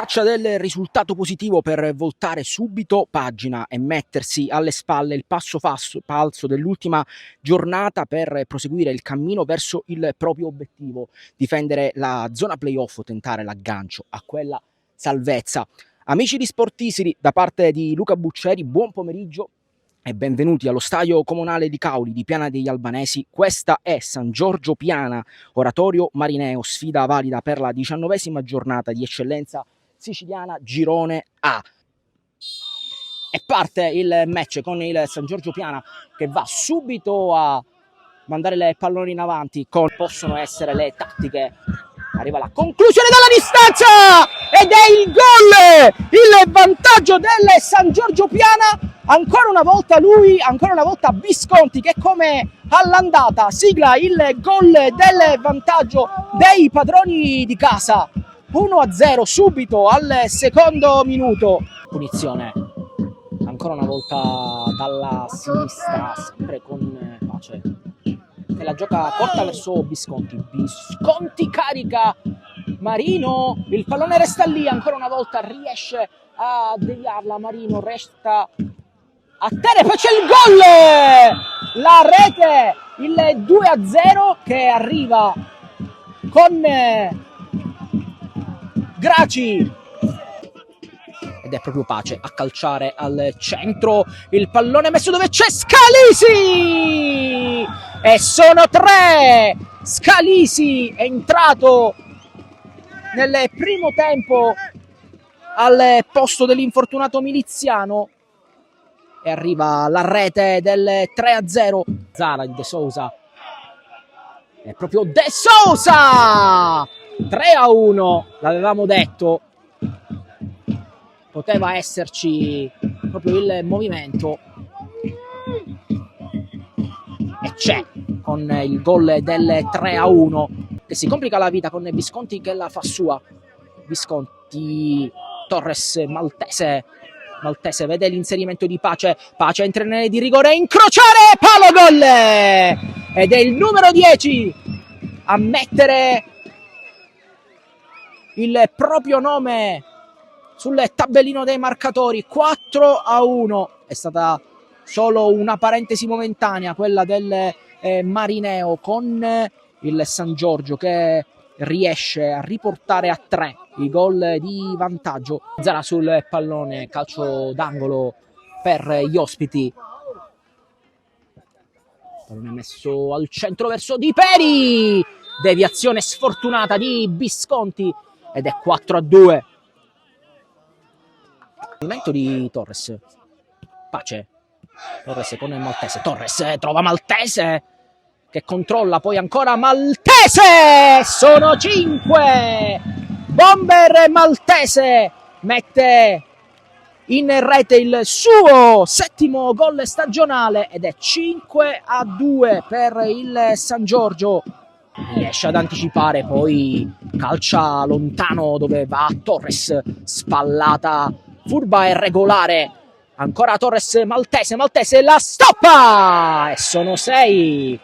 caccia del risultato positivo per voltare subito pagina e mettersi alle spalle il passo falso dell'ultima giornata per proseguire il cammino verso il proprio obiettivo, difendere la zona playoff o tentare l'aggancio a quella salvezza. Amici di Sportisili, da parte di Luca Buccieri, buon pomeriggio e benvenuti allo stadio comunale di Cauli di Piana degli Albanesi. Questa è San Giorgio Piana, Oratorio Marineo, sfida valida per la 19ª giornata di eccellenza siciliana Girone A. E parte il match con il San Giorgio Piana che va subito a mandare le palloni in avanti con possono essere le tattiche. Arriva la conclusione dalla distanza ed è il gol, il vantaggio del San Giorgio Piana. Ancora una volta Visconti che come all'andata sigla il gol del vantaggio dei padroni di casa. 1-0 subito al secondo minuto. Punizione ancora una volta dalla sinistra, sempre con Pace che la gioca corta verso Visconti. Visconti carica Marino, il pallone resta lì, ancora una volta riesce a deviarla Marino, resta a terra, poi c'è il gol, la rete, il 2-0 che arriva con Graci ed è proprio Pace a calciare al centro, il pallone messo dove c'è Scalisi e sono 3. Scalisi è entrato nel primo tempo al posto dell'infortunato Miliziano e arriva la rete del 3-0. Zara di De Sousa, è proprio De Sousa, 3-1, l'avevamo detto, poteva esserci proprio il movimento e c'è con il gol del 3-1 che si complica la vita con Visconti che la fa sua. Visconti, Torres, Maltese vede l'inserimento di Pace entra in area di rigore, incrociare, palo, gol ed è il numero 10 a mettere il proprio nome sul tabellino dei marcatori. 4-1, è stata solo una parentesi momentanea quella del Marineo, con il San Giorgio che riesce a riportare a 3 i gol di vantaggio. Zara sul pallone, calcio d'angolo per gli ospiti, pallone messo al centro verso Di Peri, deviazione sfortunata di Visconti ed è 4-2. Movimento di Torres, Pace, Torres con il Maltese, Torres trova Maltese che controlla, poi ancora Maltese, sono 5. Bomber Maltese mette in rete il suo 7° gol stagionale ed è 5-2 per il San Giorgio. Riesce ad anticipare, poi calcia lontano dove va Torres, spallata furba e regolare, ancora Torres, Maltese la stoppa e sono 6.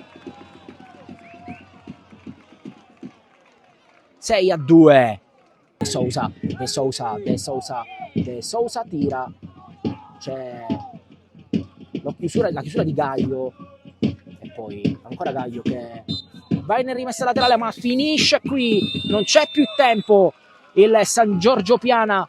6-2. De Sousa tira, c'è la chiusura di Gaio e poi ancora Gaio che va in rimessa laterale ma finisce qui, non c'è più tempo. Il San Giorgio Piana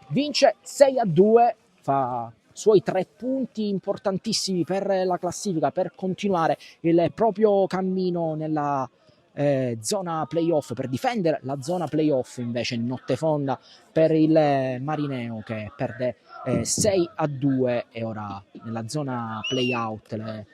vince 6-2, fa suoi 3 punti importantissimi per la classifica, per continuare il proprio cammino nella zona playoff, per difendere la zona playoff. Invece notte fonda per il Marineo che perde 6-2 e ora nella zona playout